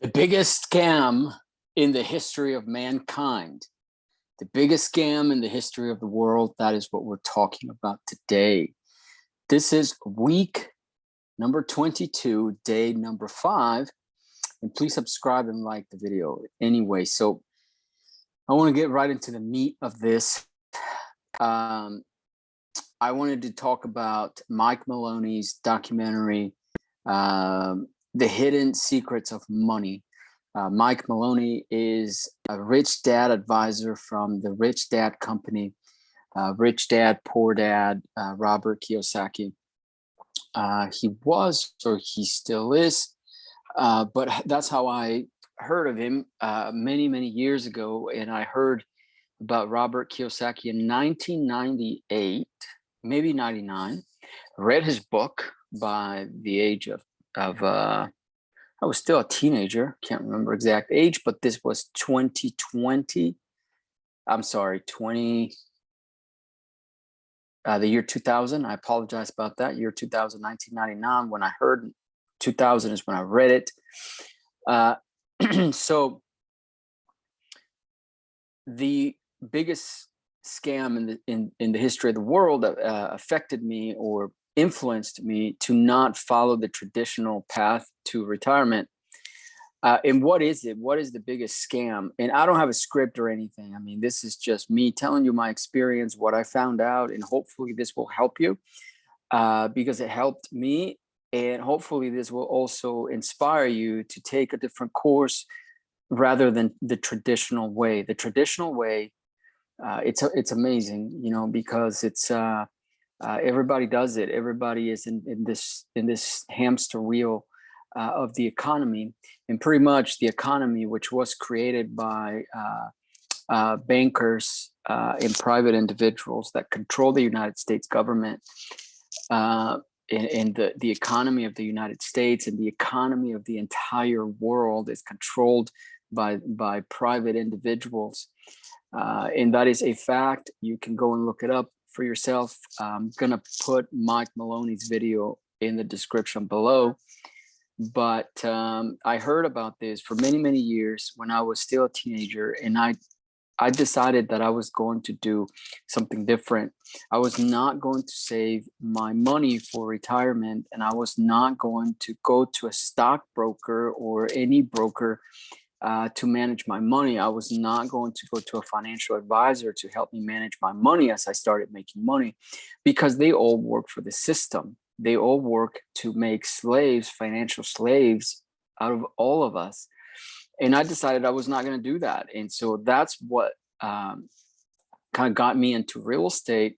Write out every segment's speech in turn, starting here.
The biggest scam in the history of mankind, the biggest scam in the history of the world. That is what we're talking about today. This is week number 22, day number 5. And please subscribe and like the video anyway. So I want to get right into the meat of this. I wanted to talk about Mike Maloney's documentary, The Hidden Secrets of Money. Mike Maloney is a rich dad advisor from the Rich Dad Company, Rich Dad, Poor Dad, Robert Kiyosaki. He was, or he still is, but that's how I heard of him many, many years ago. And I heard about Robert Kiyosaki in 1998, maybe 99. Read his book by the age of I was still a teenager, can't remember exact age, but this was 2020. I'm sorry, the year 2000. I apologize about that. Year 2000, 1999. When I heard 2000 is when I read it. So the biggest scam in the history of the world affected me or influenced me to not follow the traditional path to retirement. And what is it? What is the biggest scam? And I don't have a script or anything. I mean, this is just me telling you my experience, what I found out, and hopefully this will help you because it helped me. And hopefully this will also inspire you to take a different course rather than the traditional way. The traditional way, it's amazing, because it's everybody does it. Everybody is in this hamster wheel of the economy, and pretty much the economy, which was created by bankers and private individuals that control the United States government, and the economy of the United States and the economy of the entire world is controlled by private individuals. And that is a fact. You can go and look it up for yourself. I'm gonna put Mike Maloney's video in the description below. But I heard about this for many, many years when I was still a teenager, and I decided that I was going to do something different. I was not going to save my money for retirement, and I was not going to go to a stockbroker or any broker to manage my money. I was not going to go to a financial advisor to help me manage my money as I started making money, because they all work for the system. They all work to make slaves, financial slaves out of all of us. And I decided I was not going to do that. And so that's what kind of got me into real estate.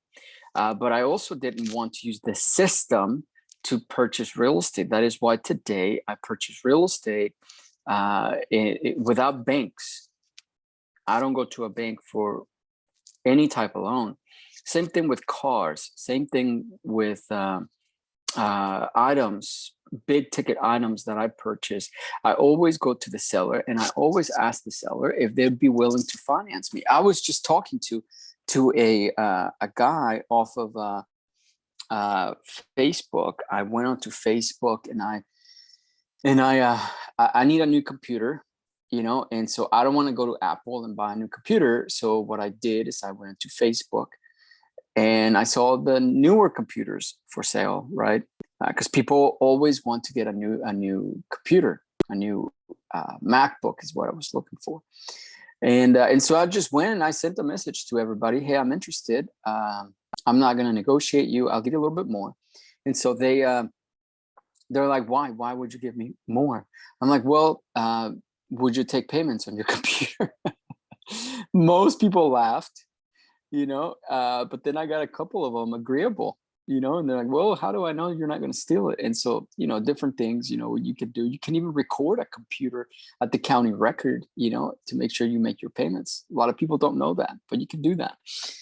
But I also didn't want to use the system to purchase real estate. That is why today I purchase real estate without banks. I don't go to a bank for any type of loan. Same thing with cars. Same thing with items, big ticket items that I purchase. I always go to the seller and I always ask the seller if they'd be willing to finance me. I was just talking to a guy off of Facebook. I went onto Facebook and I need a new computer, and so I don't want to go to Apple and buy a new computer. So what I did is I went to Facebook and I saw the newer computers for sale, right? Because people always want to get a new computer, a new MacBook is what I was looking for. And so I just went and I sent a message to everybody. Hey, I'm interested. I'm not going to negotiate you. I'll give you a little bit more. And so they're like, why? Why would you give me more? I'm like, well, would you take payments on your computer? Most people laughed. But then I got a couple of them agreeable, and they're like, well, how do I know you're not going to steal it? And so, different things, you could do. You can even record a computer at the county record, to make sure you make your payments. A lot of people don't know that, but you can do that.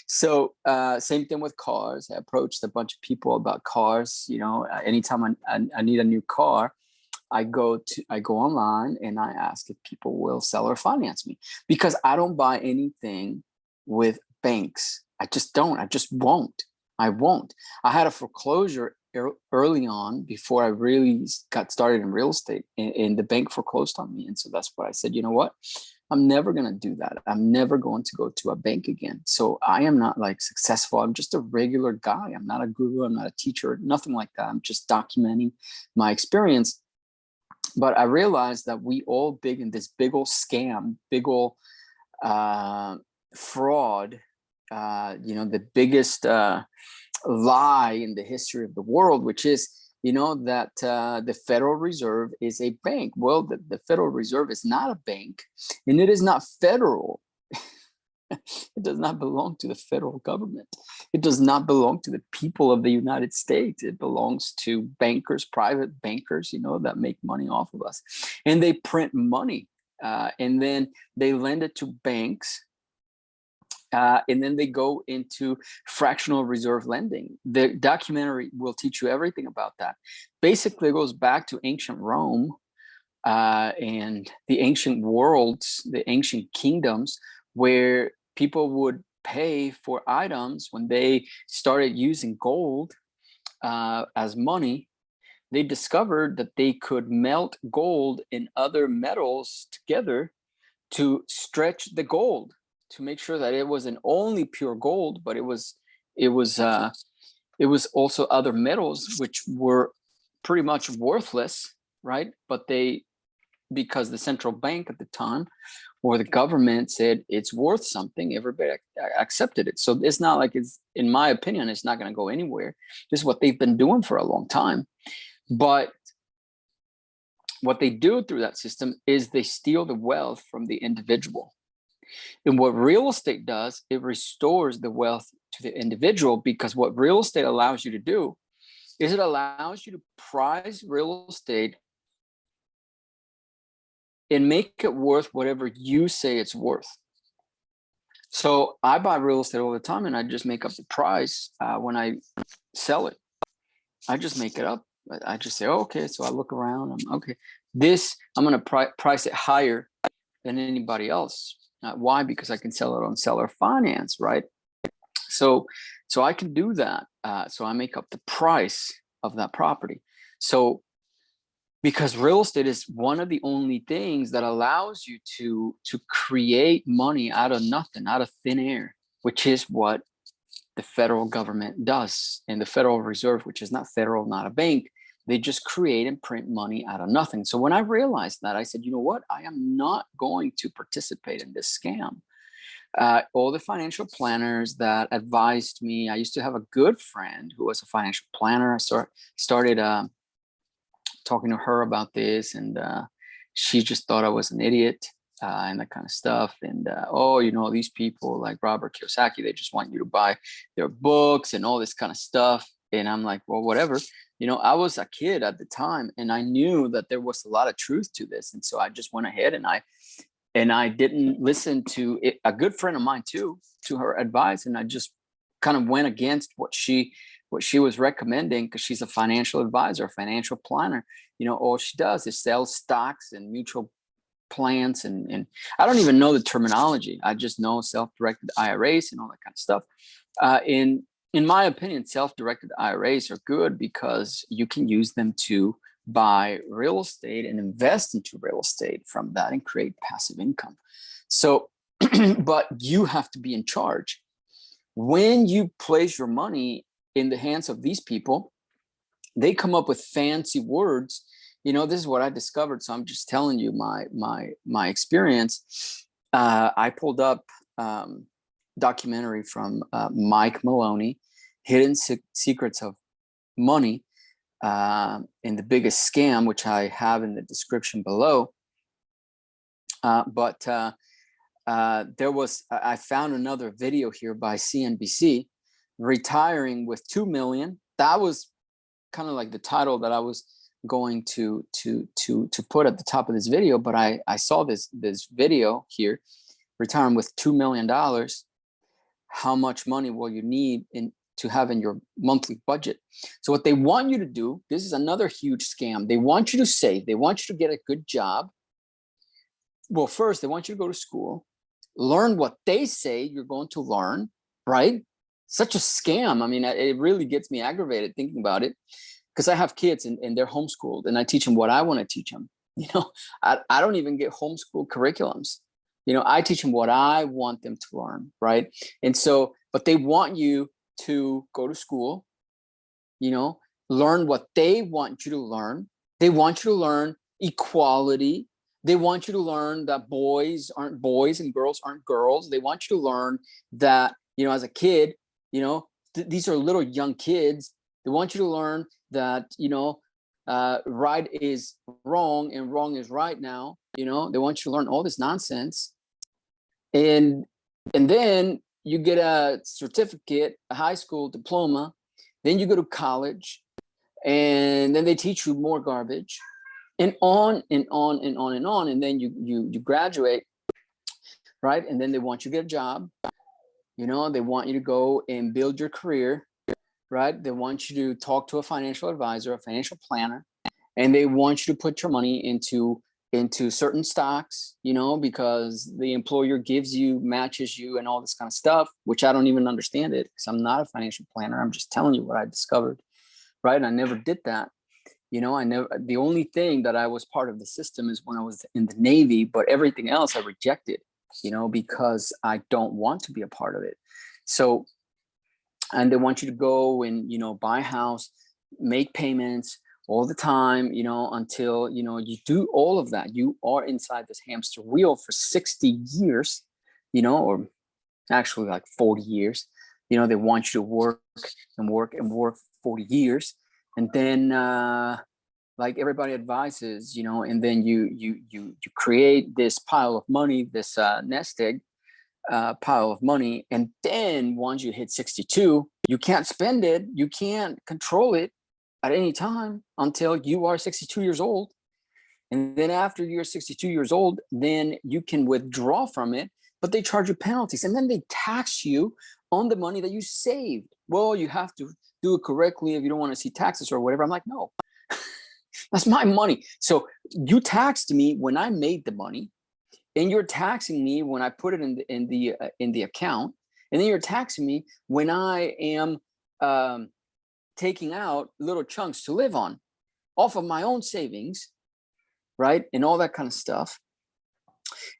So same thing with cars. I approached a bunch of people about cars. Anytime I need a new car, I go online and I ask if people will sell or finance me, because I don't buy anything with banks. I just don't. I just won't. I won't. I had a foreclosure early on, before I really got started in real estate, and the bank foreclosed on me. And so that's what I said, you know what? I'm never going to do that. I'm never going to go to a bank again. So I am not like successful. I'm just a regular guy. I'm not a guru. I'm not a teacher, nothing like that. I'm just documenting my experience. But I realized that we all big in this big old scam, big old fraud, the biggest lie in the history of the world, which is, that the Federal Reserve is a bank. Well, the Federal Reserve is not a bank, and it is not federal. It does not belong to the federal government. It does not belong to the people of the United States. It belongs to bankers, private bankers, that make money off of us. And they print money, and then they lend it to banks. And then they go into fractional reserve lending. The documentary will teach you everything about that. Basically, it goes back to ancient Rome and the ancient worlds, the ancient kingdoms, where people would pay for items when they started using gold as money. They discovered that they could melt gold and other metals together to stretch the gold, to make sure that it wasn't only pure gold, but it was also other metals which were pretty much worthless, right? But because the central bank at the time or the government said it's worth something, everybody accepted it. So it's not like it's, in my opinion, it's not going to go anywhere. This is what they've been doing for a long time. But what they do through that system is they steal the wealth from the individual. And what real estate does, it restores the wealth to the individual, because what real estate allows you to do is it allows you to price real estate and make it worth whatever you say it's worth. So I buy real estate all the time, and I just make up the price when I sell it. I just make it up. I just say, oh, okay, so I look around. I'm going to price it higher than anybody else. Why? Because I can sell it on seller finance, right? So I can do that. So I make up the price of that property. So because real estate is one of the only things that allows you to create money out of nothing, out of thin air, which is what the federal government does. And the Federal Reserve, which is not federal, not a bank, they just create and print money out of nothing. So when I realized that, I said, you know what? I am not going to participate in this scam. All the financial planners that advised me, I used to have a good friend who was a financial planner. I started talking to her about this, and she just thought I was an idiot and that kind of stuff. And these people like Robert Kiyosaki, they just want you to buy their books and all this kind of stuff. And I'm like, well, whatever. I was a kid at the time, and I knew that there was a lot of truth to this. And so I just went ahead and I didn't listen to it, a good friend of mine too, to her advice. And I just kind of went against what she was recommending, because she's a financial advisor, a financial planner. All she does is sell stocks and mutual plans. And I don't even know the terminology. I just know self-directed IRAs and all that kind of stuff. In my opinion, self-directed IRAs are good because you can use them to buy real estate and invest into real estate from that and create passive income. So, but you have to be in charge. When you place your money in the hands of these people, they come up with fancy words. This is what I discovered. So I'm just telling you my experience. I pulled up documentary from Mike Maloney, Hidden Secrets of Money, and the Biggest Scam, which I have in the description below. I found another video here by CNBC, Retiring with 2 million. That was kind of like the title that I was going to put at the top of this video, but I saw this video here, Retiring with $2 million. How much money will you need to have in your monthly budget? So what they want you to do, this is another huge scam. They want you to save. They want you to get a good job. Well, first, they want you to go to school, learn what they say you're going to learn, right? such a scam. I mean, it really gets me aggravated thinking about it, because I have kids and they're homeschooled, and I teach them what I want to teach them. You know, I don't even get homeschool curriculums. You know, I teach them what I want them to learn, right? And so, but they want you to go to school, you know, learn what they want you to learn. They want you to learn equality. They want you to learn that boys aren't boys and girls aren't girls. They want you to learn that, you know, as a kid, you know, these are little young kids. They want you to learn that, you know, right is wrong and wrong is right now. You know, they want you to learn all this nonsense. And then you get a certificate, a high school diploma, then you go to college, and then they teach you more garbage, and on and on and on and on. And then you graduate, right? And then they want you to get a job. You know, they want you to go and build your career, right? They want you to talk to a financial advisor, a financial planner, and they want you to put your money into certain stocks, you know, because the employer gives you, matches you, and all this kind of stuff, which I don't even understand it, because I'm not a financial planner. I'm just telling you what I discovered, right? And I never did that. You know, the only thing that I was part of the system is when I was in the Navy, but everything else I rejected, you know, because I don't want to be a part of it. So, and they want you to go and, you know, buy a house, make payments all the time, you know, until, you know, you do all of that. You are inside this hamster wheel for 60 years, you know, or actually like 40 years. You know, they want you to work and work and work for 40 years. And then, like everybody advises, you know, and then you create this pile of money, this nest egg pile of money, and then once you hit 62, you can't spend it, you can't control it at any time until you are 62 years old. And then after you're 62 years old, then you can withdraw from it, but they charge you penalties, and then they tax you on the money that you saved. Well, you have to do it correctly if you don't want to see taxes or whatever. I'm like, no, that's my money. So you taxed me when I made the money, and you're taxing me when I put it in the account, and then you're taxing me when I am taking out little chunks to live on off of my own savings, right? And all that kind of stuff.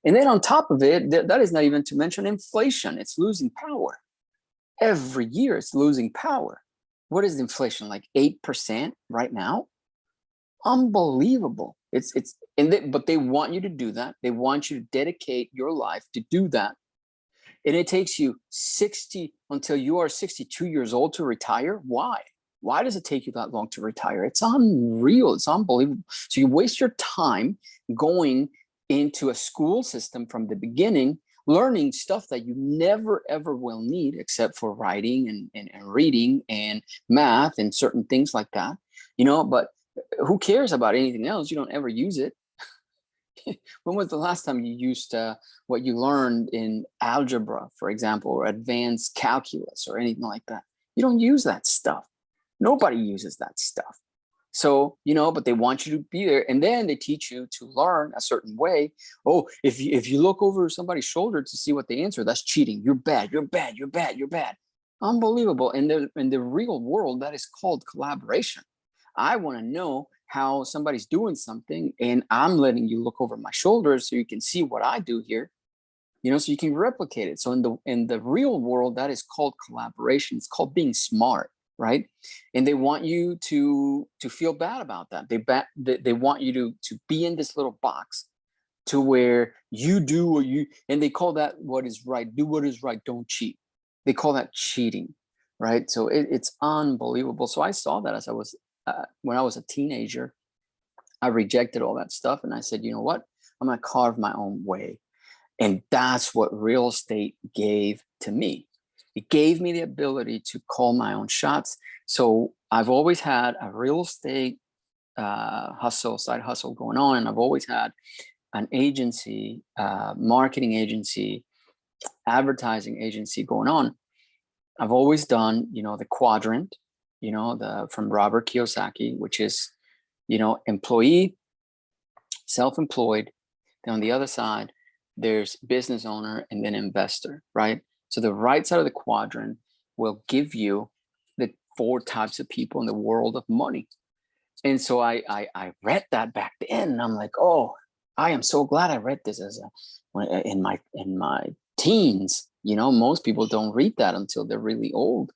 And then on top of it, that is not even to mention inflation. It's losing power. Every year it's losing power. What is inflation, like 8% right now? Unbelievable. But they want you to do that. They want you to dedicate your life to do that. And it takes you 60 until you are 62 years old to retire. Why? Why does it take you that long to retire? It's unreal. It's unbelievable. So you waste your time going into a school system from the beginning, learning stuff that you never, ever will need, except for writing and reading and math and certain things like that, you know, but who cares about anything else? You don't ever use it. When was the last time you used what you learned in algebra, for example, or advanced calculus or anything like that? You don't use that stuff. Nobody uses that stuff. So, you know, but they want you to be there, and then they teach you to learn a certain way. Oh, if you look over somebody's shoulder to see what they answer, that's cheating. You're bad. You're bad. You're bad. You're bad. Unbelievable. In the real world, that is called collaboration. I want to know how somebody's doing something, and I'm letting you look over my shoulder so you can see what I do here, you know, so you can replicate it. So in the real world, that is called collaboration. It's called being smart, right? And they want you to feel bad about that. They want you to be in this little box to where you do what you, and they call that what is right. Do what is right. Don't cheat. They call that cheating, right? So it's unbelievable. So I saw that as I was when I was a teenager. I rejected all that stuff, and I said, you know what? I'm going to carve my own way. And that's what real estate gave to me. It gave me the ability to call my own shots. So I've always had a real estate side hustle going on. And I've always had an agency, marketing agency, advertising agency going on. I've always done, you know, the quadrant, you know, from Robert Kiyosaki, which is, you know, employee, self-employed. Then on the other side, there's business owner and then investor, right? So the right side of the quadrant will give you the 4 types of people in the world of money. And so I read that back then, and I'm like, oh, I am so glad I read this in my teens. You know, most people don't read that until they're really old.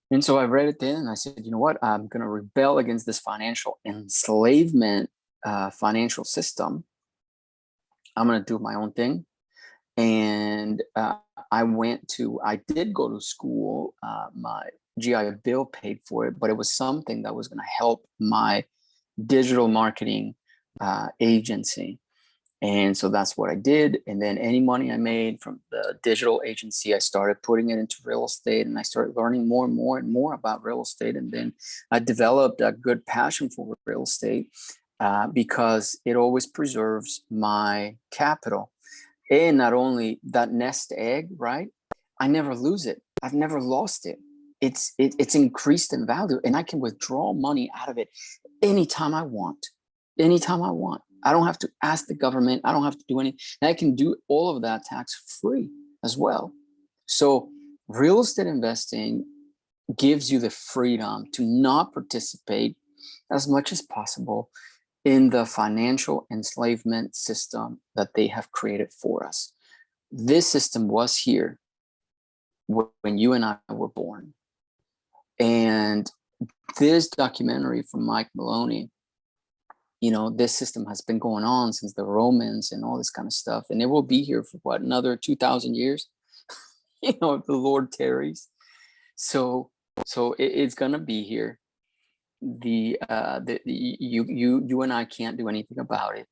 And so I read it then, and I said, you know what? I'm going to rebel against this financial enslavement, financial system. I'm going to do my own thing. And I did go to school. My GI Bill paid for it, but it was something that was going to help my digital marketing agency. And so that's what I did. And then any money I made from the digital agency, I started putting it into real estate, and I started learning more and more and more about real estate. And then I developed a good passion for real estate because it always preserves my capital. And not only that nest egg, right? I never lose it. I've never lost it. It's increased in value, and I can withdraw money out of it anytime I want. Anytime I want. I don't have to ask the government. I don't have to do anything. I can do all of that tax-free as well. So real estate investing gives you the freedom to not participate as much as possible in the financial enslavement system that they have created for us. This system was here when you and I were born. And this documentary from Mike Maloney, you know, this system has been going on since the Romans and all this kind of stuff. And it will be here for what, another 2,000 years? You know, if the Lord tarries. So it's going to be here. You and I can't do anything about it,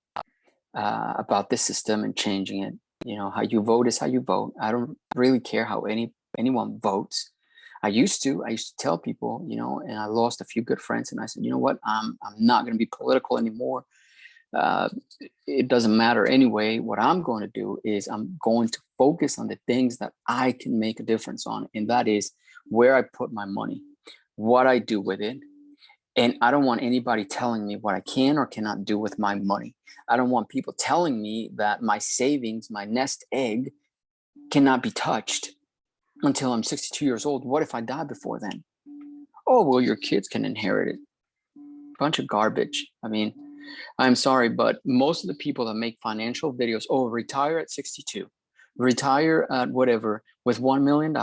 about this system and changing it. You know, how you vote is how you vote. I don't really care how anyone votes. I used to tell people, you know, and I lost a few good friends, and I said, you know what, I'm not going to be political anymore. It doesn't matter anyway. What I'm going to do is I'm going to focus on the things that I can make a difference on, and that is where I put my money, what I do with it. And I don't want anybody telling me what I can or cannot do with my money. I don't want people telling me that my savings, my nest egg, cannot be touched until I'm 62 years old. What if I die before then? Oh, well, your kids can inherit it. Bunch of garbage. I mean, I'm sorry, but most of the people that make financial videos, oh, retire at 62, retire at whatever with $1 million,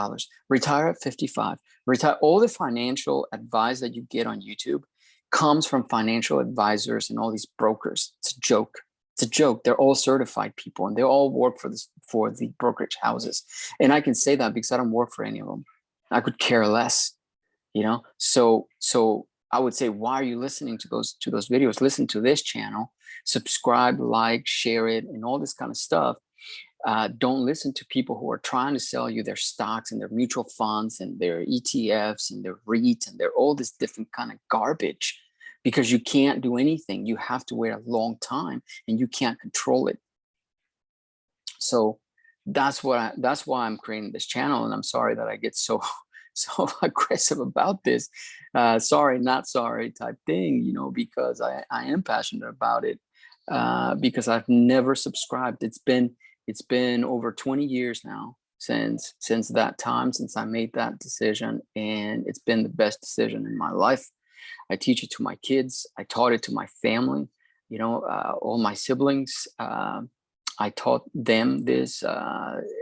retire at 55, retire. All the financial advice that you get on YouTube comes from financial advisors and all these brokers. It's a joke. It's a joke. They're all certified people, and they all work for the brokerage houses. And I can say that because I don't work for any of them. I could care less, you know. So I would say, why are you listening to those videos? Listen to this channel, subscribe, like, share it, and all this kind of stuff. Don't listen to people who are trying to sell you their stocks and their mutual funds and their ETFs and their REIT and their all this different kind of garbage, because you can't do anything. You have to wait a long time, and you can't control it. So that's why I'm creating this channel. And I'm sorry that I get so aggressive about this. Sorry, not sorry type thing, you know, because I am passionate about it, because I've never subscribed. It's been over 20 years now since that time, since I made that decision, and it's been the best decision in my life. I teach it to my kids. I taught it to my family, you know, all my siblings. I taught them this,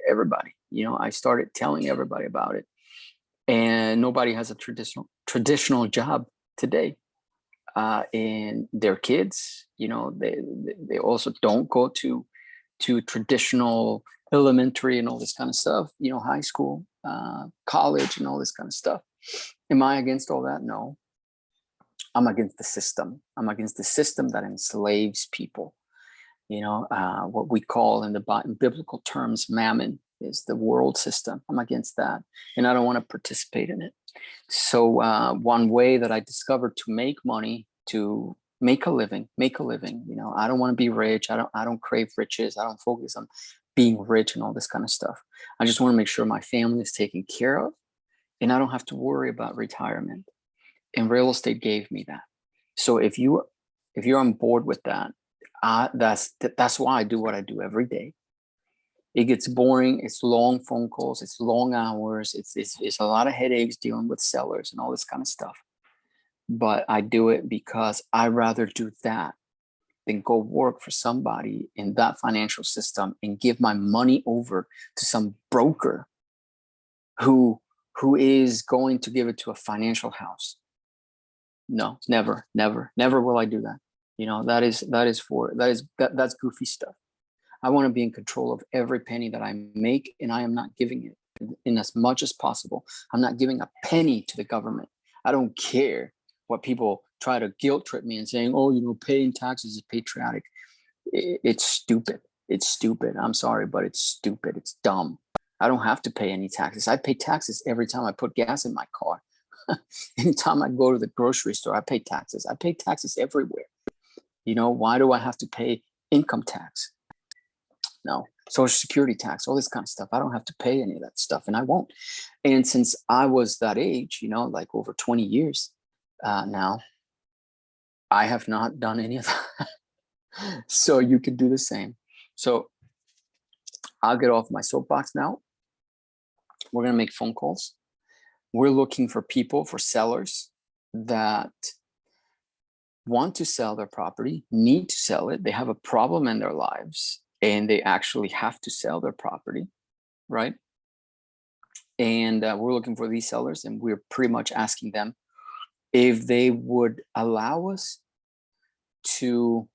everybody, you know, I started telling everybody about it. And nobody has a traditional job today. And their kids, you know, they also don't go to traditional elementary and all this kind of stuff, you know, high school, college, and all this kind of stuff. Am I against all that? No. I'm against the system. I'm against the system that enslaves people. You know, what we call in biblical terms, mammon, is the world system. I'm against that, and I don't want to participate in it. So one way that I discovered to make money, to make a living, you know, I don't want to be rich. I don't crave riches. I don't focus on being rich and all this kind of stuff. I just want to make sure my family is taken care of, and I don't have to worry about retirement. And real estate gave me that. So if you're on board with that, that's why I do what I do every day. It gets boring. It's long phone calls. It's long hours. It's a lot of headaches dealing with sellers and all this kind of stuff. But I do it because I rather do that than go work for somebody in that financial system and give my money over to some broker who is going to give it to a financial house. No, never, never, never will I do that. You know, that's goofy stuff. I want to be in control of every penny that I make, and I am not giving it in as much as possible. I'm not giving a penny to the government. I don't care what people try to guilt trip me and saying, oh, you know, paying taxes is patriotic. It's stupid. It's stupid. I'm sorry, but it's stupid. It's dumb. I don't have to pay any taxes. I pay taxes every time I put gas in my car. Anytime I go to the grocery store, I pay taxes. I pay taxes everywhere. You know, why do I have to pay income tax? No, social security tax, all this kind of stuff. I don't have to pay any of that stuff, and I won't. And since I was that age, you know, like over 20 years now, I have not done any of that. So you could do the same. So I'll get off my soapbox now. We're going to make phone calls. We're looking for people, for sellers that want to sell their property, need to sell it. They have a problem in their lives and they actually have to sell their property, right? And we're looking for these sellers, and we're pretty much asking them if they would allow us to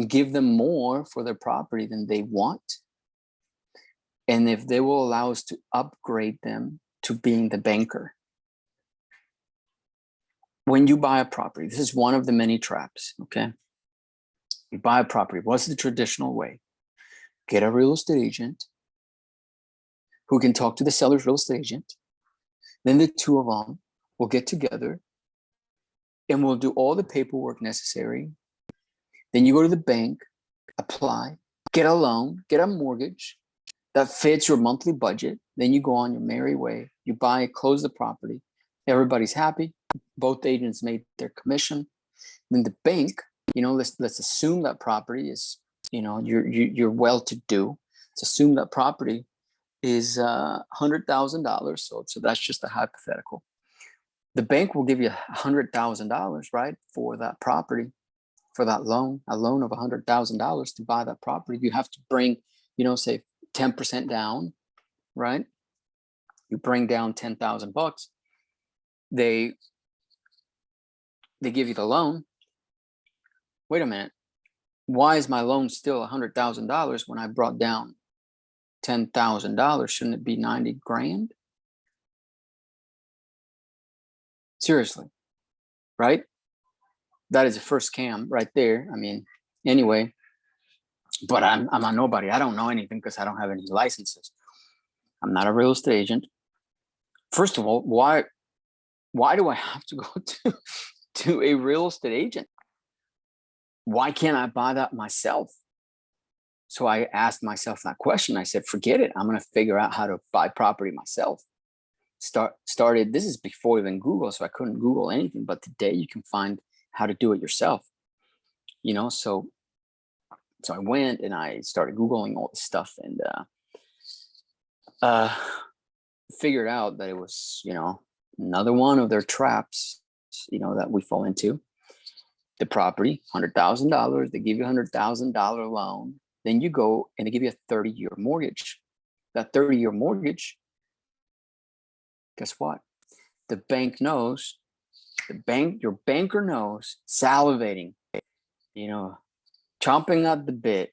give them more for their property than they want, and if they will allow us to upgrade them to being the banker. When you buy a property, this is one of the many traps, okay? You buy a property, what's the traditional way? Get a real estate agent who can talk to the seller's real estate agent. Then the two of them will get together and we'll do all the paperwork necessary. Then you go to the bank, apply, get a loan, get a mortgage that fits your monthly budget. Then you go on your merry way. You buy, close the property. Everybody's happy. Both agents made their commission. Then the bank, you know, let's assume that property is, you know, you're well-to-do. Let's assume that property is $100,000. So that's just a hypothetical. The bank will give you $100,000, right, for that property, for that loan, a loan of $100,000 to buy that property. You have to bring, you know, say 10% down, right? You bring down 10,000 bucks. They give you the loan. Wait a minute. Why is my loan still $100,000 when I brought down $10,000? Shouldn't it be 90 grand? Seriously, right? That is a first scam right there. I mean, anyway, but I'm a nobody. I don't know anything because I don't have any licenses. I'm not a real estate agent. First of all, why do I have to go to a real estate agent? Why can't I buy that myself? So I asked myself that question. I said, forget it. I'm going to figure out how to buy property myself. Started, this is before even Google, so I couldn't Google anything, but today you can find how to do it yourself, you know? So I went and I started Googling all this stuff, and figured out that it was, you know, another one of their traps, you know, that we fall into. The property, $100,000, they give you a $100,000 loan. Then you go and they give you a 30-year mortgage. That 30-year mortgage, guess what? The bank knows, your banker knows, salivating, you know, chomping at the bit,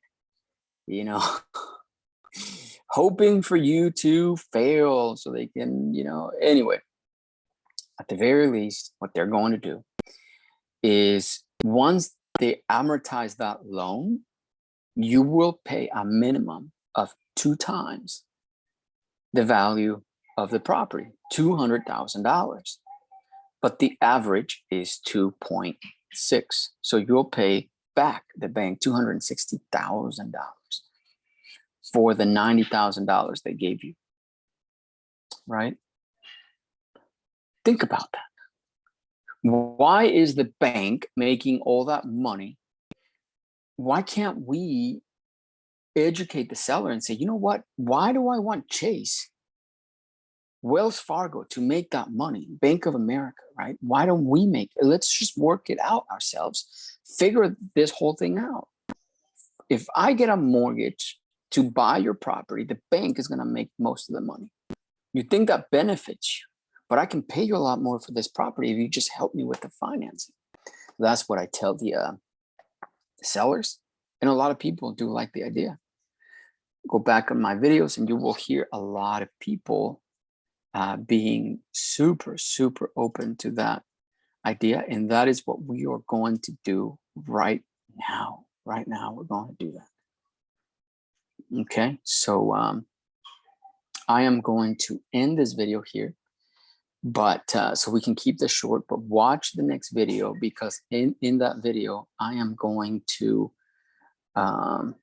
you know, hoping for you to fail so they can, you know, anyway, at the very least, what they're going to do is once they amortize that loan, you will pay a minimum of 2 times the value of the property, $200,000. But the average is 2.6. So you'll pay back the bank $260,000 for the $90,000 they gave you, right? Think about that. Why is the bank making all that money? Why can't we educate the seller and say, you know what? Why do I want Chase, Wells Fargo to make that money? Bank of America, right? Why don't we make it? Let's just work it out ourselves. Figure this whole thing out. If I get a mortgage to buy your property, the bank is going to make most of the money. You think that benefits you, but I can pay you a lot more for this property if you just help me with the financing. That's what I tell the sellers. And a lot of people do like the idea. Go back on my videos and you will hear a lot of people being super, super open to that idea. And that is what we are going to do right now. Right now, we're going to do that. Okay, so I am going to end this video here, but so we can keep this short, but watch the next video, because in that video, I am going to, I'm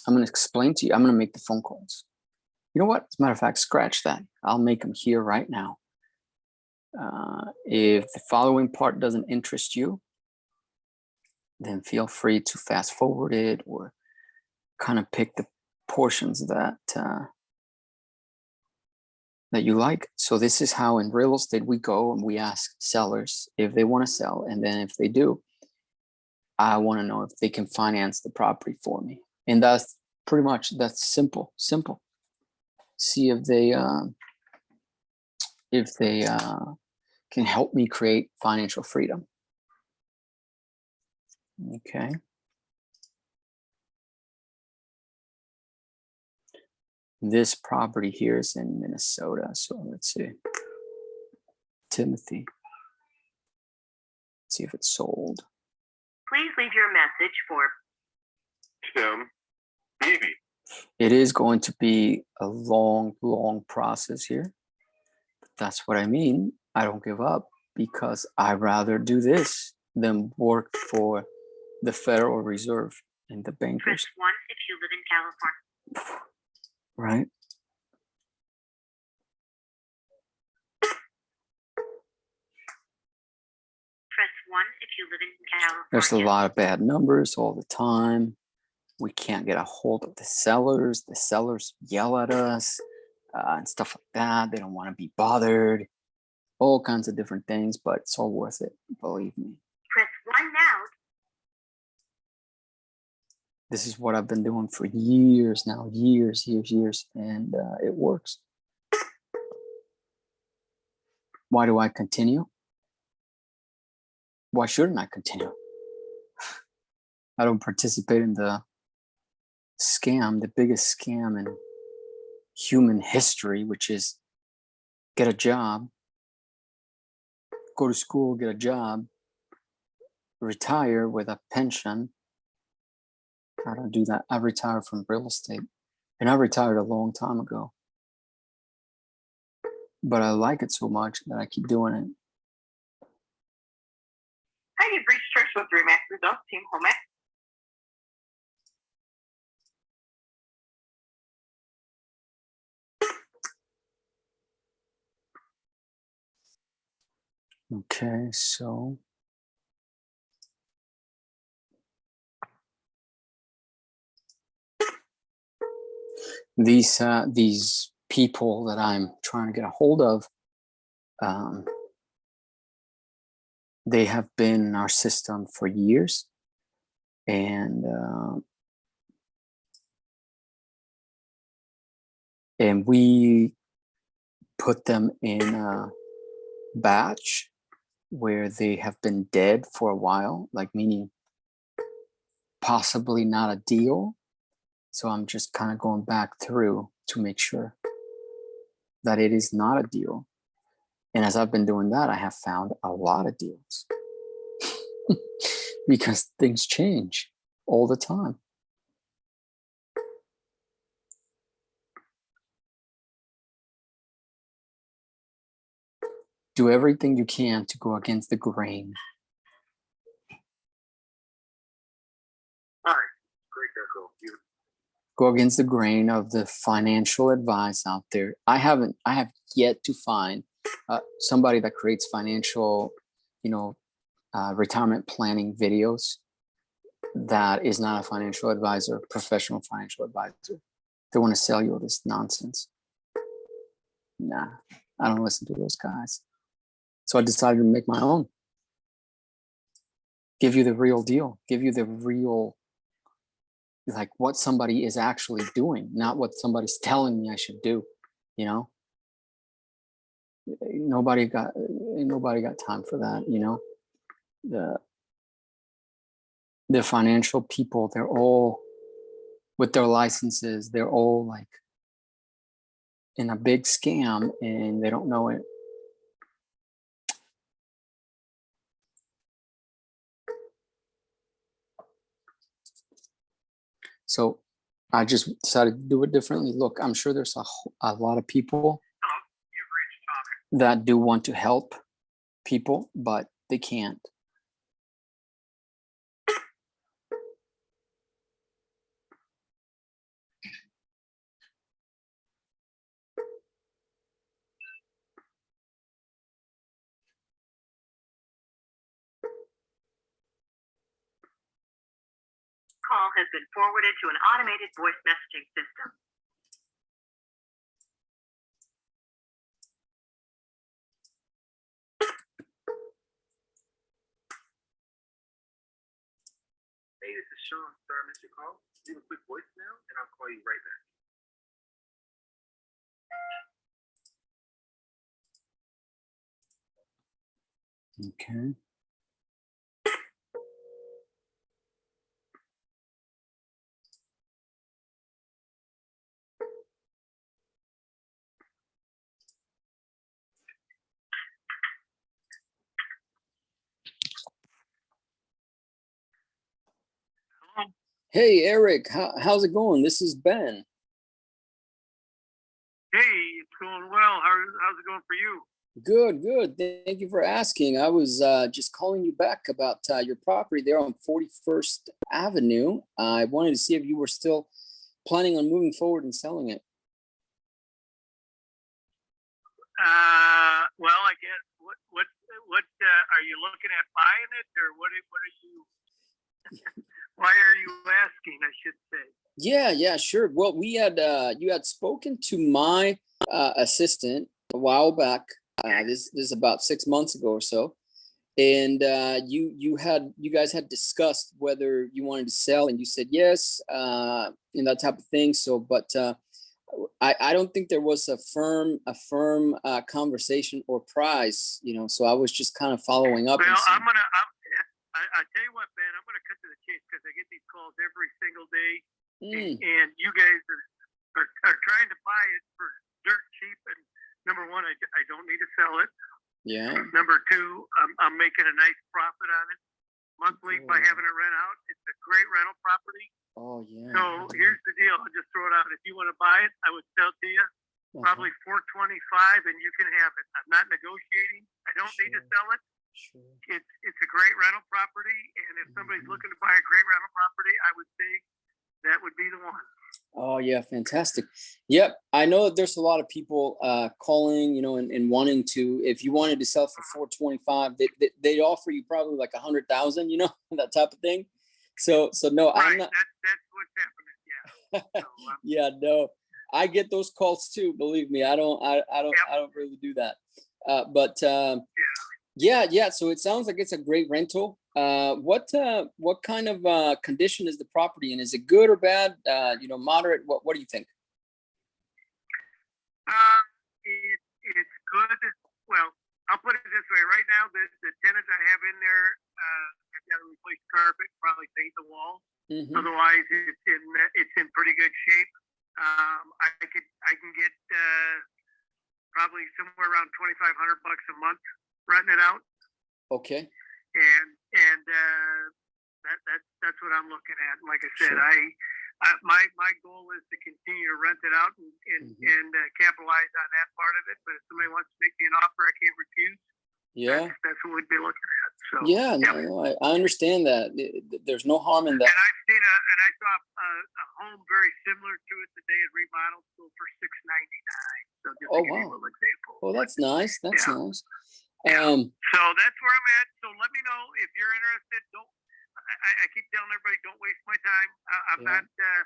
going to explain to you, I'm going to make the phone calls. You know what? As a matter of fact, scratch that. I'll make them here right now. If the following part doesn't interest you, then feel free to fast forward it or kind of pick the portions that that you like. So this is how in real estate we go and we ask sellers if they want to sell, and then if they do, I want to know if they can finance the property for me. And that's pretty much, that's simple. See if they can help me create financial freedom. Okay. This property here is in Minnesota. So let's see. Timothy. Let's see if it's sold. Please leave your message for Tim Beebe. It is going to be a long, long process here. But that's what I mean. I don't give up, because I'd rather do this than work for the Federal Reserve and the bankers. Press 1 if you live in California. Right? Press 1 if you live in California. There's a lot of bad numbers all the time. We can't get a hold of the sellers. The sellers yell at us and stuff like that. They don't want to be bothered. All kinds of different things, but it's all worth it. Believe me. Press 1 now. This is what I've been doing for years now, years, and it works. Why do I continue? Why shouldn't I continue? I don't participate in the scam, the biggest scam in human history, which is get a job, go to school, get a job, retire with a pension. I don't do that. I retired from real estate, and I retired a long time ago. But I like it so much that I keep doing it. Hi, you've reached Church with Remaster Dog Team Home. Okay, so these people that I'm trying to get a hold of, they have been in our system for years, and we put them in a batch where they have been dead for a while, like meaning possibly not a deal. So I'm just kind of going back through to make sure that it is not a deal. And as I've been doing that, I have found a lot of deals because things change all the time. Do everything you can to go against the grain. All right, great, Echo. Go against the grain of the financial advice out there. I have yet to find somebody that creates financial, retirement planning videos that is not a financial advisor, professional financial advisor. They want to sell you all this nonsense. Nah, I don't listen to those guys. So I decided to make my own. Give you the real deal. Give you the real, like what somebody is actually doing, not what somebody's telling me I should do. You know, nobody got time for that. You know, the financial people, they're all with their licenses. They're all like in a big scam and they don't know it. So I just decided to do it differently. Look, I'm sure there's a lot of people that do want to help people, but they can't. Call has been forwarded to an automated voice messaging system. Hey, this is Sean. Sorry I missed your call. Leave a quick voicemail and I'll call you right back. Okay. Hello? Hey, Eric, how's it going? This is Ben. Hey, it's going well. How's it going for you? Good, good. Thank you for asking. I was just calling you back about your property there on 41st Avenue. I wanted to see if you were still planning on moving forward and selling it. Well, I guess what are you looking at buying it, or what are you? Why are you asking? I should say. Yeah, sure. Well, we had you had spoken to my assistant a while back. This is about 6 months ago or so, and you guys had discussed whether you wanted to sell, and you said yes, and that type of thing. So, but I don't think there was a firm conversation or price, you know. So I was just kind of following up. Well, I tell you what, Ben, I'm gonna cut to the chase because I get these calls every single day, and you guys are trying to buy it for dirt cheap. And number one, I don't need to sell it. Yeah. Number two, I'm making a nice profit on it monthly by having it rent out. It's a great rental property. Oh yeah. So here's the deal. I'll just throw it out. If you want to buy it, I would sell to you probably $425, and you can have it. I'm not negotiating. I don't need to sell it. Sure. It's a great rental property, and if somebody's looking to buy a great rental property, I would say that would be the one. Oh yeah, fantastic. Yep, I know that there's a lot of people calling, you know, and wanting to. If you wanted to sell for 425, they'd offer you probably like 100,000, you know, that type of thing. So no, right. I'm not. That's what's happening. Yeah. So, yeah, no, I get those calls too. Believe me, I don't really do that. But yeah. So it sounds like it's a great rental. What kind of condition is the property in? Is it good or bad? You know, moderate. What do you think? It's good. Well, I'll put it this way. Right now, the tenants I have in there, I've got to replace carpet, probably paint the wall. Mm-hmm. Otherwise, it's in pretty good shape. I can get probably somewhere around $2,500 a month renting it out. Okay. And that's what I'm looking at. Like I said, Sure. my goal is to continue to rent it out and capitalize on that part of it. But if somebody wants to make me an offer, I can't refuse. Yeah. That's what we'd be looking at. So yeah, no, I understand that. There's no harm in that. And I saw a home very similar to it that they had remodeled for $699. So just to give you a little example. Oh, that's nice. That's nice. So that's where I'm at. So let me know if you're interested. I keep telling everybody, don't waste my time. I'm not gonna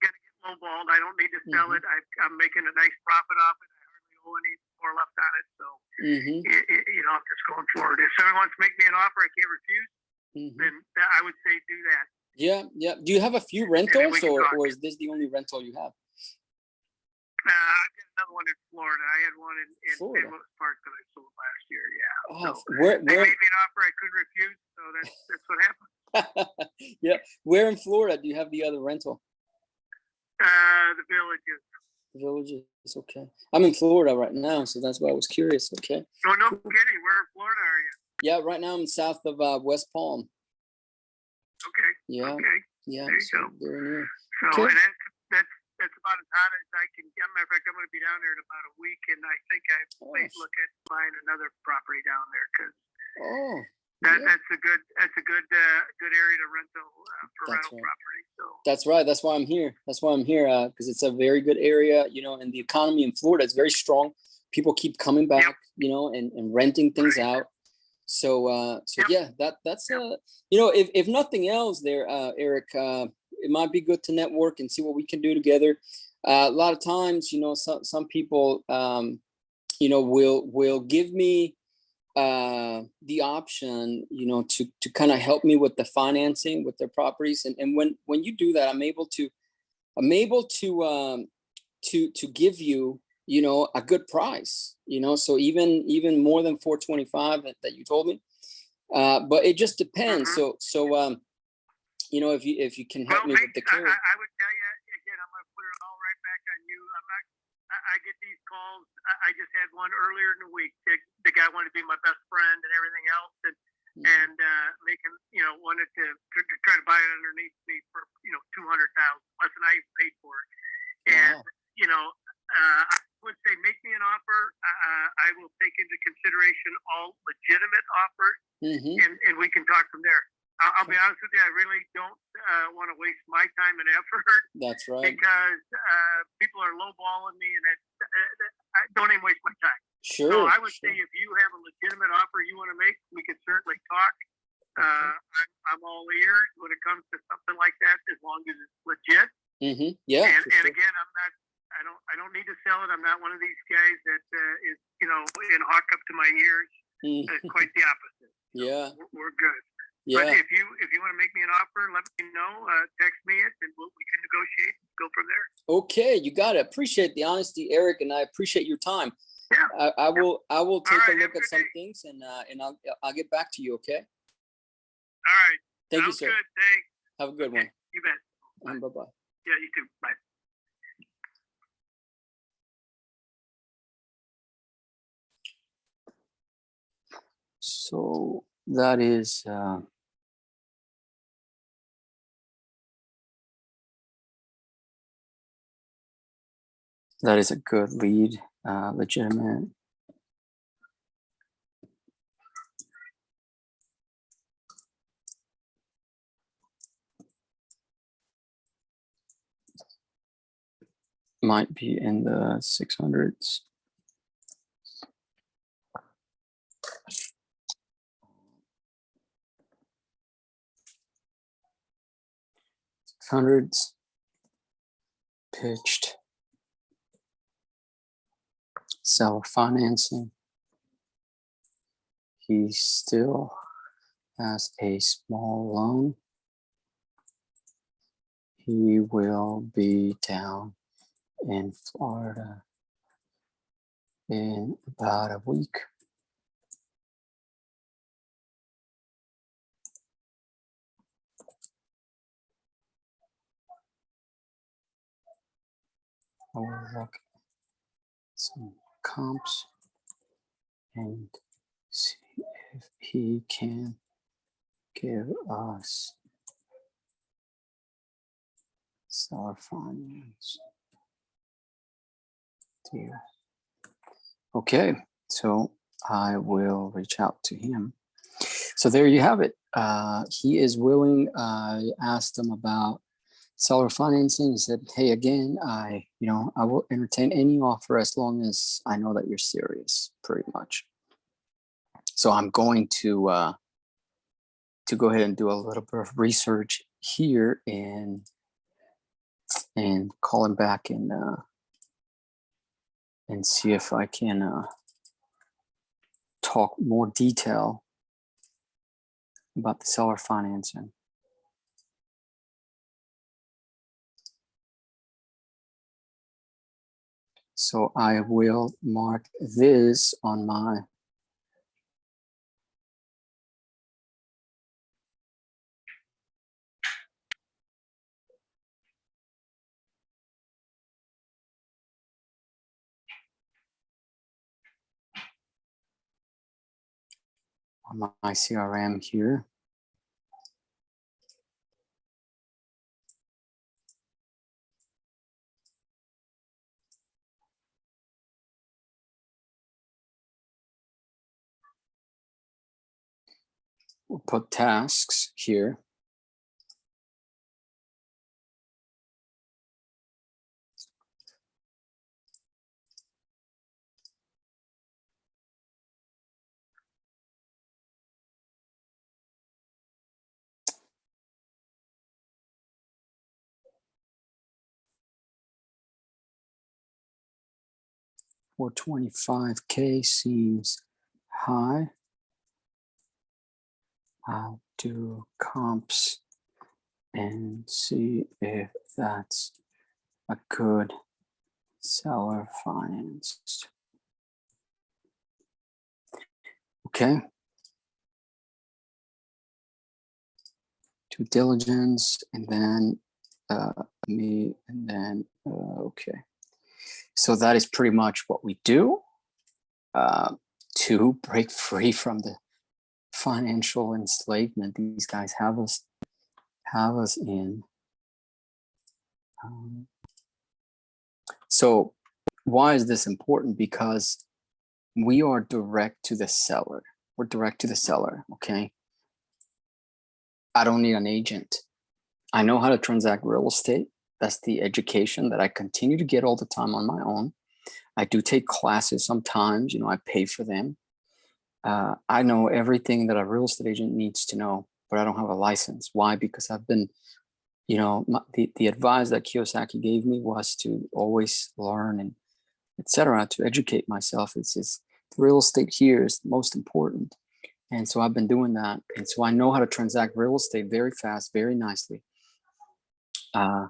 get lowballed. I don't need to sell it. I'm making a nice profit off it. I hardly owe any more left on it. So you know, I'm just going forward. If someone wants to make me an offer I can't refuse, then I would say do that. Yeah, yeah. Do you have a few rentals, or is this the only rental you have? I've got another one in Florida. I had one in Florida Park that I sold last year. Yeah. Oh, so they made me an offer I couldn't refuse. So that's what happened. Yeah. Where in Florida do you have the other rental? The Villages. The Villages. Okay. I'm in Florida right now, so that's why I was curious. Okay. Oh, no kidding. Where in Florida are you? Yeah, right now I'm south of West Palm. Okay. Yeah. Okay. Yeah. There you go. Very near. So and that's about as hot as I can get. Matter of fact, I'm going to be down there in about a week, and I think I might look at buying another property down there because that's a good area to rental for rental property. So that's right. That's why I'm here. Because it's a very good area, you know, and the economy in Florida is very strong. People keep coming back, you know, and renting things out. So yeah, that's you know, if nothing else there, Eric, it might be good to network and see what we can do together. A lot of times, you know, some people, you know, will give me the option, you know, to kind of help me with the financing with their properties, and when you do that, I'm able to give you, you know, a good price, you know, so even more than 425 that you told me, but it just depends. So you know, if you can help me with the care. I would tell you again, I'm going to put it all right back on you. I get these calls. I just had one earlier in the week. The guy wanted to be my best friend and everything else, and making, you know, wanted to try to buy it underneath me for, you know, $200,000 less than I paid for it. And you know, I would say make me an offer. I will take into consideration all legitimate offers, and we can talk from there. I'll be honest with you, I really don't want to waste my time and effort. That's right. Because people are lowballing me, and I don't even waste my time. Sure. So I would say if you have a legitimate offer you want to make, we could certainly talk. I'm all ears when it comes to something like that, as long as it's legit. Yeah. And again, I don't need to sell it. I'm not one of these guys that is, you know, in hawk up to my ears. Quite the opposite. Yeah. So we're good. Yeah. But if you want to make me an offer, let me know. Text me it, and we can negotiate and go from there. Okay, you got it. Appreciate the honesty, Eric, and I appreciate your time. Yeah. I will take a look at some day. things, and I'll get back to you. Okay. All right. Thank you, sir. Good. Thanks. Have a good one. You bet. Bye bye. Yeah, you too. Bye. So that is. That is a good lead, legitimate. Might be in the 600s. Hundreds pitched. Seller financing. He still has a small loan. He will be down in Florida in about a week. I will look at some comps and see if he can give us seller finance deal. Okay, so I will reach out to him. So there you have it. He is willing. I asked him about seller financing. He said, hey, again, I will entertain any offer as long as I know that you're serious, pretty much. So I'm going to to go ahead and do a little bit of research here and call him back and see if I can talk more detail about the seller financing. So I will mark this on my CRM here. We'll put tasks here. $425K seems high. I'll do comps and see if that's a good seller financed. Okay. Due diligence, and then me, and then okay. So that is pretty much what we do to break free from the financial enslavement these guys have us in. So why is this important? Because we are direct to the seller. We're direct to the seller, okay? I don't need an agent. I know how to transact real estate. That's the education that I continue to get all the time on my own. I do take classes sometimes, you know, I pay for them. I know everything that a real estate agent needs to know, but I don't have a license. Why? Because I've been, you know, the advice that Kiyosaki gave me was to always learn and etc. to educate myself. It's real estate here is the most important. And so I've been doing that. And so I know how to transact real estate very fast, very nicely. I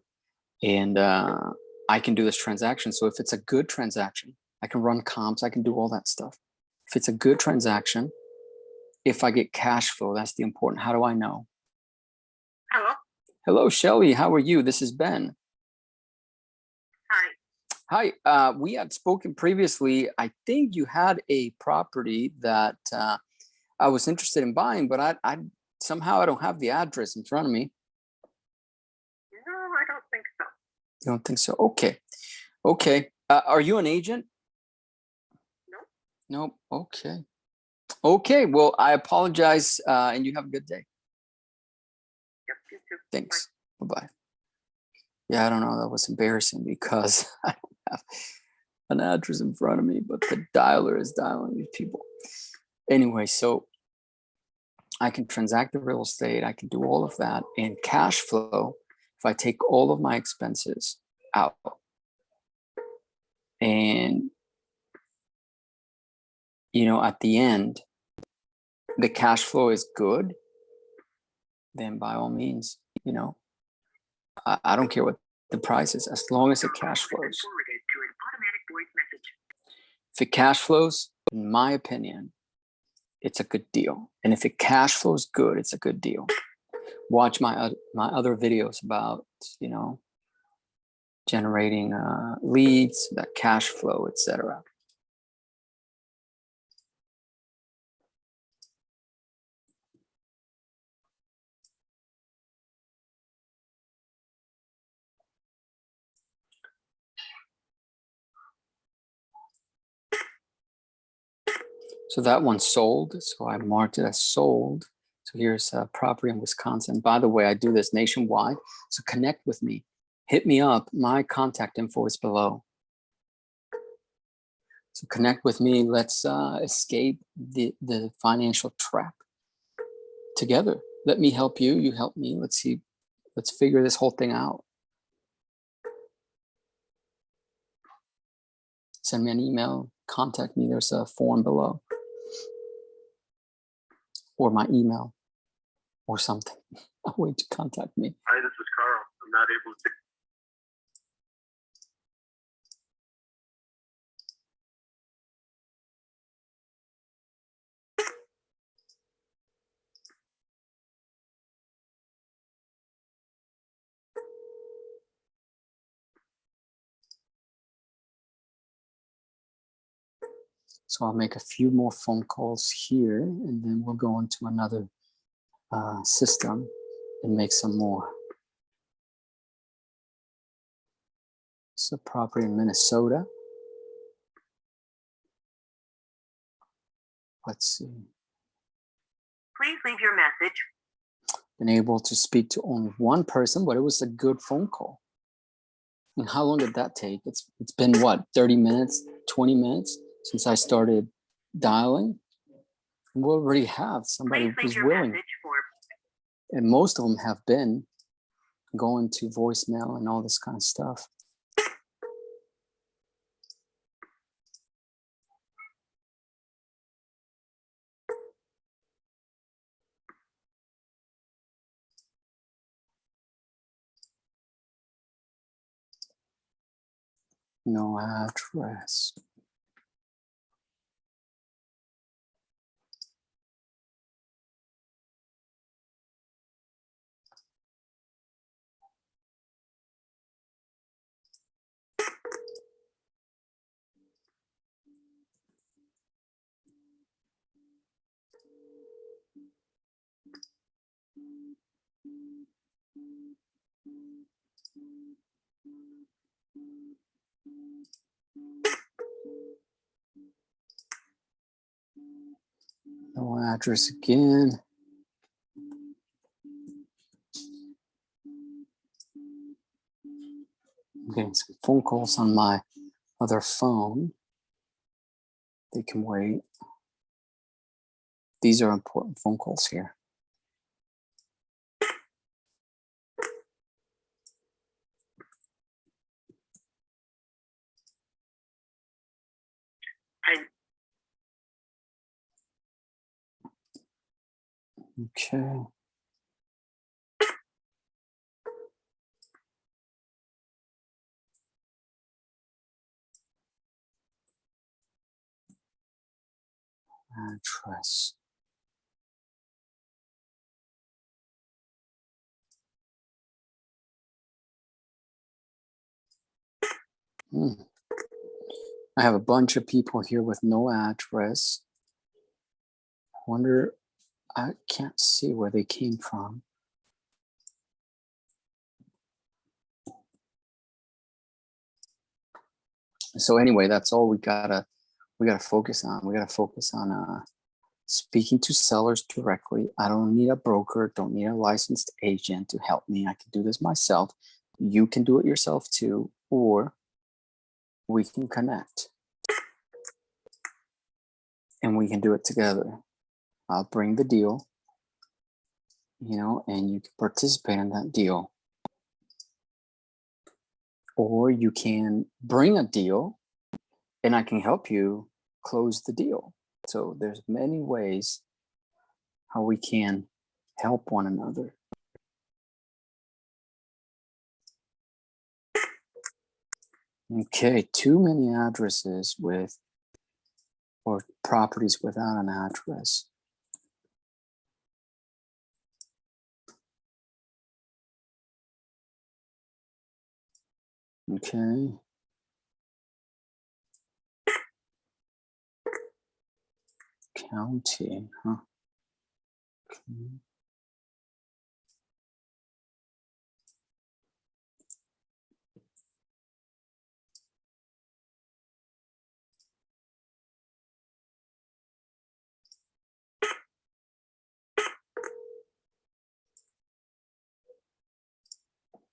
can do this transaction. So if it's a good transaction, I can run comps, I can do all that stuff. If it's a good transaction, if I get cash flow, that's the important. How do I know? Hello. Hello, Shelly. How are you? This is Ben. Hi. Hi. We had spoken previously. I think you had a property that I was interested in buying, but I somehow I don't have the address in front of me. No, I don't think so. You don't think so? Okay. Okay. Are you an agent? No. Nope. Okay. Okay. Well, I apologize, and you have a good day. Yep, you too. Thanks. Bye-bye. Yeah, I don't know. That was embarrassing because I don't have an address in front of me, but the dialer is dialing these people. Anyway, so I can transact the real estate. I can do all of that. And cash flow, if I take all of my expenses out and, you know, at the end, the cash flow is good, then by all means, you know, I don't care what the price is, as long as it cash flows. If it cash flows, in my opinion, it's a good deal. And if it cash flows good, it's a good deal. Watch my other videos about, you know, generating leads, that cash flow, etc. So that one sold. So I marked it as sold. So here's a property in Wisconsin. By the way, I do this nationwide. So connect with me. Hit me up. My contact info is below. So connect with me. Let's escape the financial trap together. let me help you. You help me. Let's see. Let's figure this whole thing out. Send me an email. Contact me. There's a form below. Or my email. Or something. A way to contact me. Hi, this is Carl. I'm not able to. So I'll make a few more phone calls here, and then we'll go into another system and make some more. It's a property in Minnesota. Let's see. Please leave your message. Been able to speak to only one person, but it was a good phone call. And how long did that take? It's been what, 30 minutes, 20 minutes since I started dialing? And we already have somebody who's willing. And most of them have been going to voicemail and all this kind of stuff. No address. No address again. I'm getting some phone calls on my other phone. They can wait. These are important phone calls here. Okay. Address. I have a bunch of people here with no address. I wonder, I can't see where they came from. So anyway, that's all we gotta focus on. We gotta focus on speaking to sellers directly. I don't need a broker, don't need a licensed agent to help me. I can do this myself. You can do it yourself too, or we can connect and we can do it together. I'll bring the deal, you know, and you can participate in that deal. Or you can bring a deal and I can help you close the deal. So there's many ways how we can help one another. Okay, too many addresses with, or properties without an address. Okay. County, huh? Okay.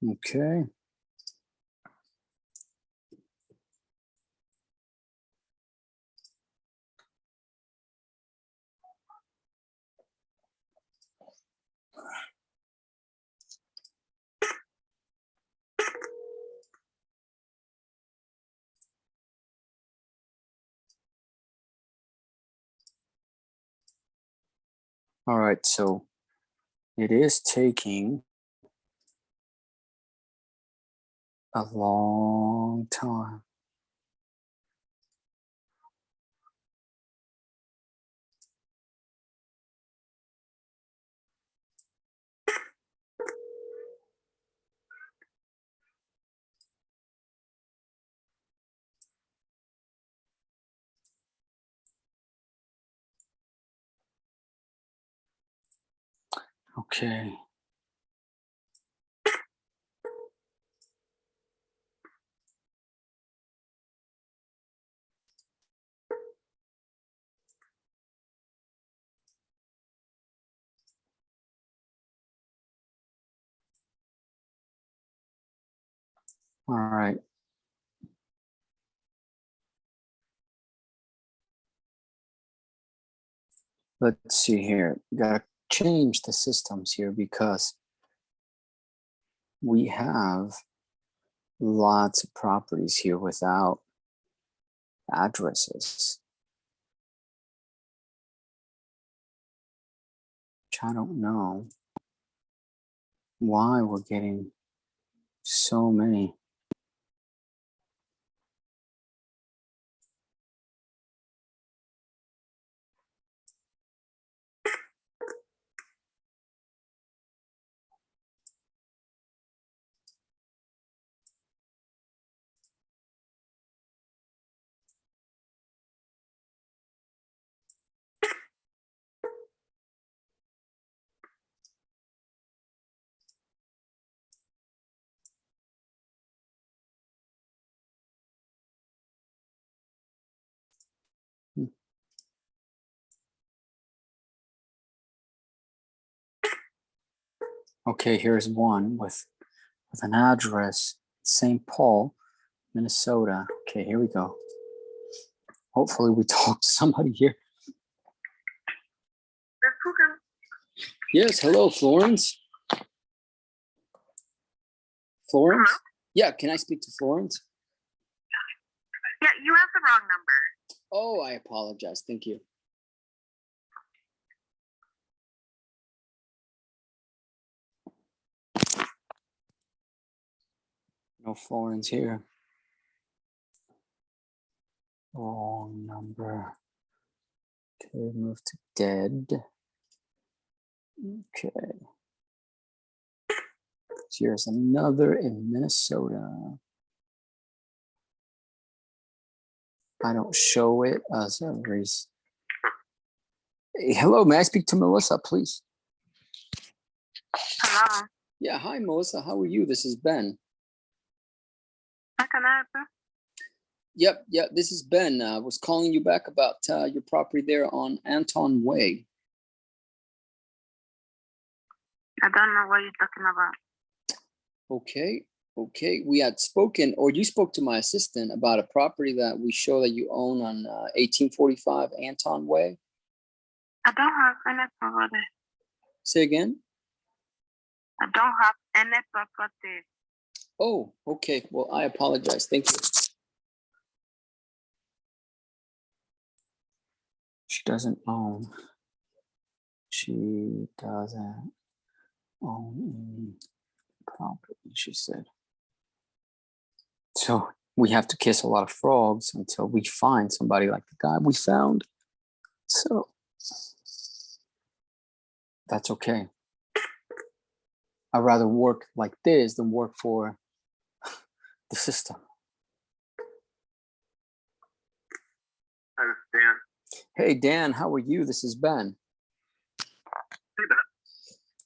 Okay. All right, so it is taking a long time. Okay. All right. Let's see here. We gotta change the systems here because we have lots of properties here without addresses. Which I don't know why we're getting so many. Okay, here's one with an address, St. Paul, Minnesota. Okay, here we go. Hopefully we talk to somebody here. Yes, hello, Florence. Florence? Hello? Yeah, can I speak to Florence? Yeah, you have the wrong number. Oh, I apologize. Thank you. No Florence here. Wrong number. Okay, move to dead. Okay. Here's another in Minnesota. I don't show it as a reason. Hey, hello, may I speak to Melissa, please? Hello. Yeah, hi, Melissa. How are you? This is Ben. How can I help you? Yep, this is Ben. I was calling you back about your property there on Anton Way. I don't know what you're talking about. Okay. We had spoken, or you spoke to my assistant about a property that we show that you own on 1845 Anton Way. I don't have any property. Say again? I don't have any property. Oh, okay. Well, I apologize. Thank you. She doesn't own. She doesn't own any property, she said. So we have to kiss a lot of frogs until we find somebody like the guy we found. So that's okay. I'd rather work like this than work for the system. Hi, this is Dan. Hey, Dan, how are you? This is Ben. Hey, Ben.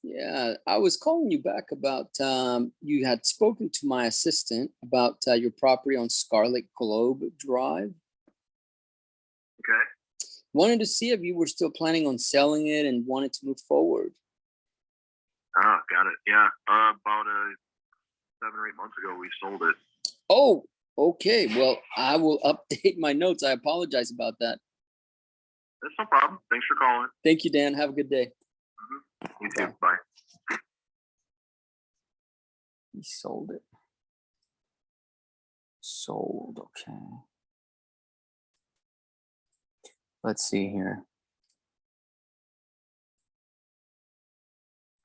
Yeah, I was calling you back about, you had spoken to my assistant about your property on Scarlet Globe Drive. Okay. Wanted to see if you were still planning on selling it and wanted to move forward. Oh, got it. Yeah. About 7 or 8 months ago, we sold it. Oh, okay. Well, I will update my notes. I apologize about that. That's no problem. Thanks for calling. Thank you, Dan. Have a good day. You too. Bye. He sold it. Sold. Okay. Let's see here.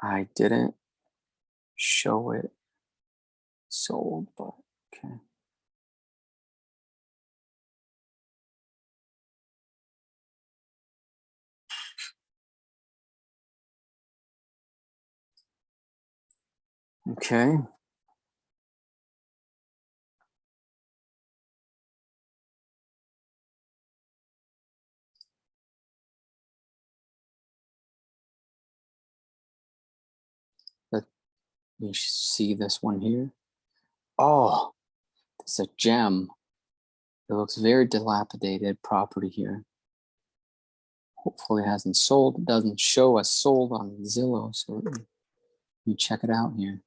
I didn't show it sold, but okay. Okay. Let me see this one here. Oh, it's a gem. It looks very dilapidated property here. Hopefully it hasn't sold. It doesn't show as sold on Zillow, so let me check it out here.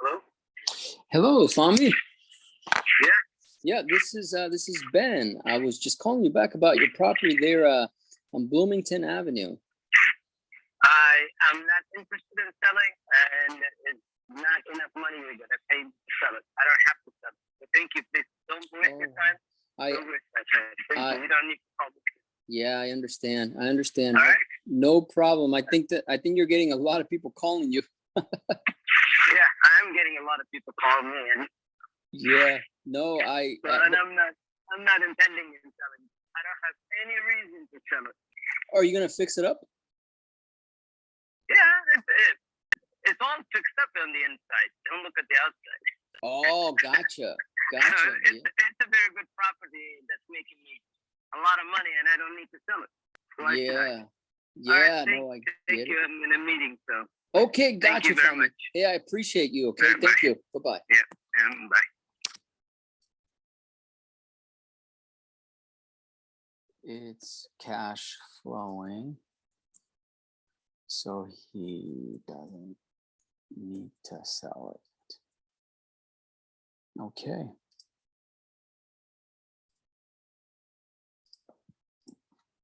Hello? Hello, Fami. Yeah. Yeah, this is Ben. I was just calling you back about your property there on Bloomington Avenue. I am not interested in selling, and it's not enough money you're gonna pay to sell it. I don't have to sell it. So thank you. Please don't waste your time. Don't waste my time. Thank you. You don't need to call me. Yeah, I understand. I understand. All right. No problem. I think you're getting a lot of people calling you. Yeah, I'm getting a lot of people calling me, and Yeah. No, and I'm not intending on selling. I don't have any reason to sell it. are you gonna fix it up? Yeah, it's all fixed up on the inside. Don't look at the outside. Oh, gotcha. Gotcha. It's a very good property that's making me a lot of money, and I don't need to sell it. Why should I? Yeah. Yeah, Right, no, I thank get you. it. I'm in a meeting, so. Okay, Thank gotcha, you very Fami. much. Yeah, I appreciate you. Okay, Bye-bye. thank you. Bye-bye. Yeah, bye. It's cash flowing, so he doesn't need to sell it. Okay.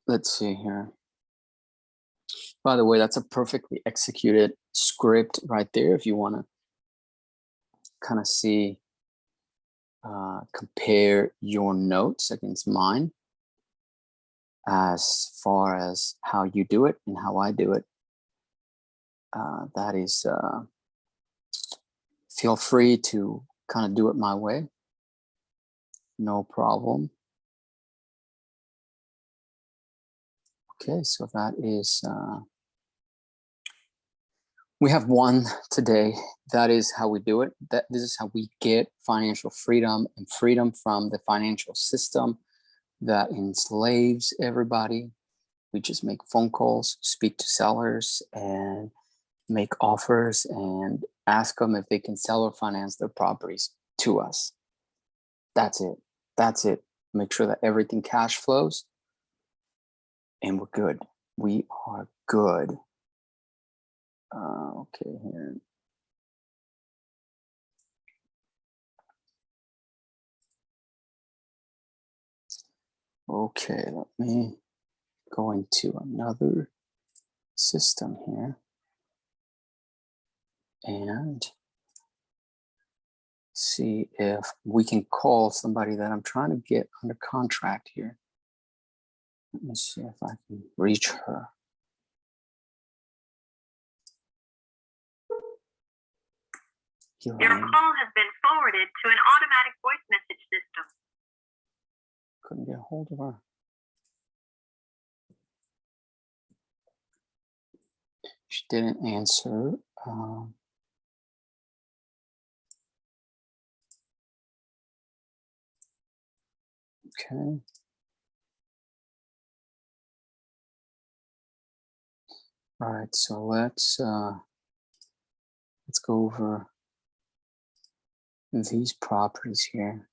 Let's see here. By the way, that's a perfectly executed script right there if you want to kind of see, compare your notes against mine as far as how you do it and how I do it. That is, feel free to kind of do it my way. No problem. Okay, so that is, we have one today. That is how we do it. This is how we get financial freedom and freedom from the financial system that enslaves everybody. We just make phone calls, speak to sellers, and make offers and ask them if they can sell or finance their properties to us. That's it. That's it. Make sure that everything cash flows, and we're good. We are good. Okay, here. Okay, let me go into another system here and see if we can call somebody that I'm trying to get under contract here. Let me see if I can reach her. Your call has been forwarded to an automatic voice message system. Couldn't get a hold of her. She didn't answer. Okay. All right, so let's go over these properties here.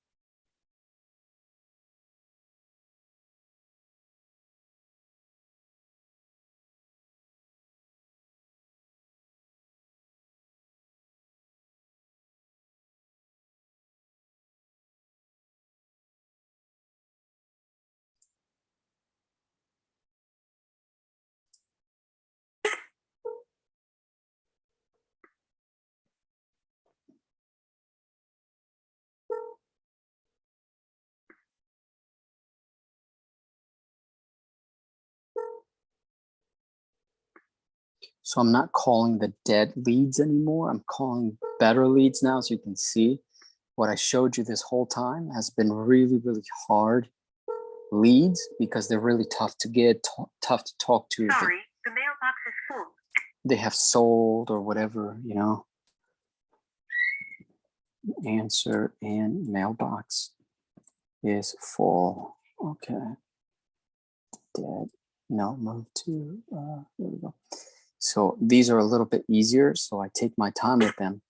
So I'm not calling the dead leads anymore. I'm calling better leads now. So you can see what I showed you this whole time has been really, really hard leads because they're really tough to get, tough to talk to. Sorry, the mailbox is full. They have sold or whatever, you know. Answer and mailbox is full. Okay. Dead. No, move to, there we go. So these are a little bit easier. So I take my time with them.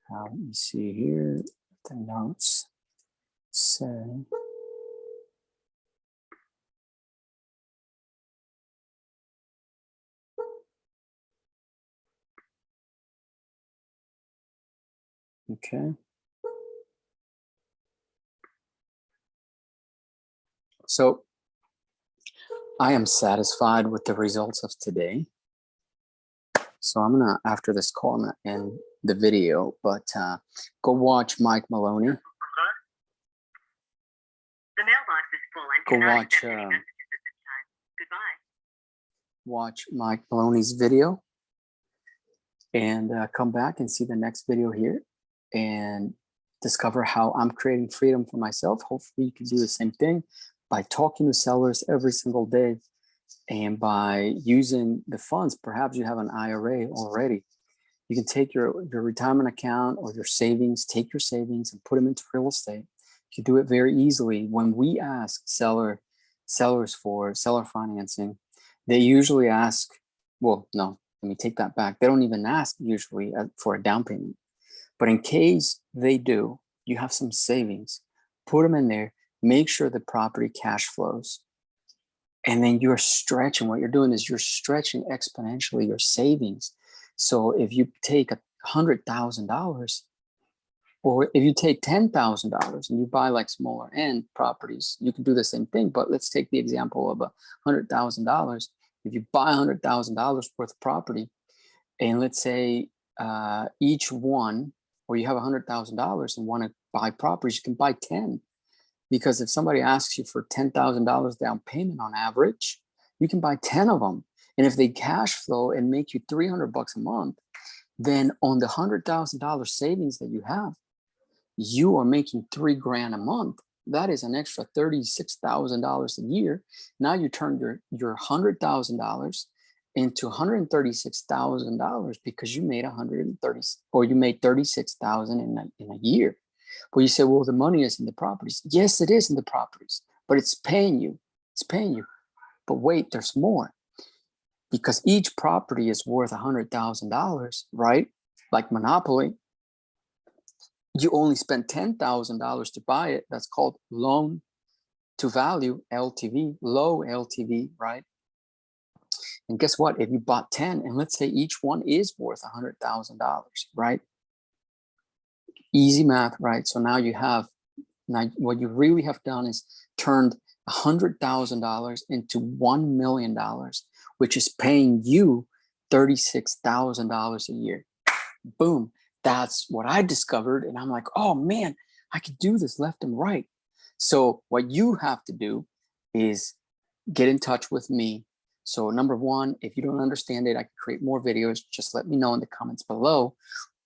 Let me see here. The notes say. Okay. So I am satisfied with the results of today. So I'm gonna, after this call, I'm gonna end the video, but go watch Mike Maloney. The mailbox is full and Go cannot watch, accept any messages at this time. Goodbye. Watch Mike Maloney's video and come back and see the next video here and discover how I'm creating freedom for myself. Hopefully you can do the same thing by talking to sellers every single day and by using the funds. Perhaps you have an IRA already. You can take your retirement account or your savings, take your savings and put them into real estate. You do it very easily. When we ask sellers for seller financing, they usually ask, well, no, let me take that back. They don't even ask usually for a down payment. But in case they do, you have some savings, put them in there, make sure the property cash flows. And then you're stretching. What you're doing is you're stretching exponentially your savings. So if you take $100,000, or if you take $10,000 and you buy like smaller end properties, you can do the same thing. But let's take the example of $100,000. If you buy $100,000 worth of property, and let's say each one, or you have $100,000 and want to buy properties, you can buy 10. Because if somebody asks you for $10,000 down payment on average, you can buy 10 of them. And if they cash flow and make you $300 a month, then on the $100,000 savings that you have, you are making $3 grand a month. That is an extra $36,000 a year. Now you turn your $100,000 into $136,000 because you made you made 36,000 in a year. But you say, well, the money is in the properties. Yes, it is in the properties, but it's paying you. It's paying you. But wait, there's more. Because each property is worth $100,000, right? Like Monopoly. You only spend $10,000 to buy it. That's called loan to value, LTV, low LTV, right? And guess what? If you bought 10, and let's say each one is worth $100,000, right? Easy math, right? So now what you really have done is turned $100,000 into $1 million, which is paying you $36,000 a year. Boom. That's what I discovered. And I'm like, oh man, I could do this left and right. So what you have to do is get in touch with me. So number one, if you don't understand it, I can create more videos. Just let me know in the comments below.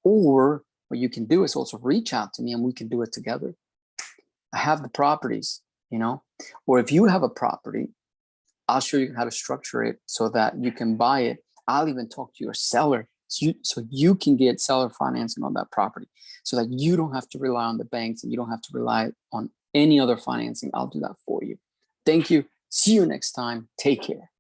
Or what you can do is also reach out to me and we can do it together. I have the properties, you know, or if you have a property, I'll show you how to structure it so that you can buy it. I'll even talk to your seller so you can get seller financing on that property so that you don't have to rely on the banks and you don't have to rely on any other financing. I'll do that for you. Thank you. See you next time. Take care.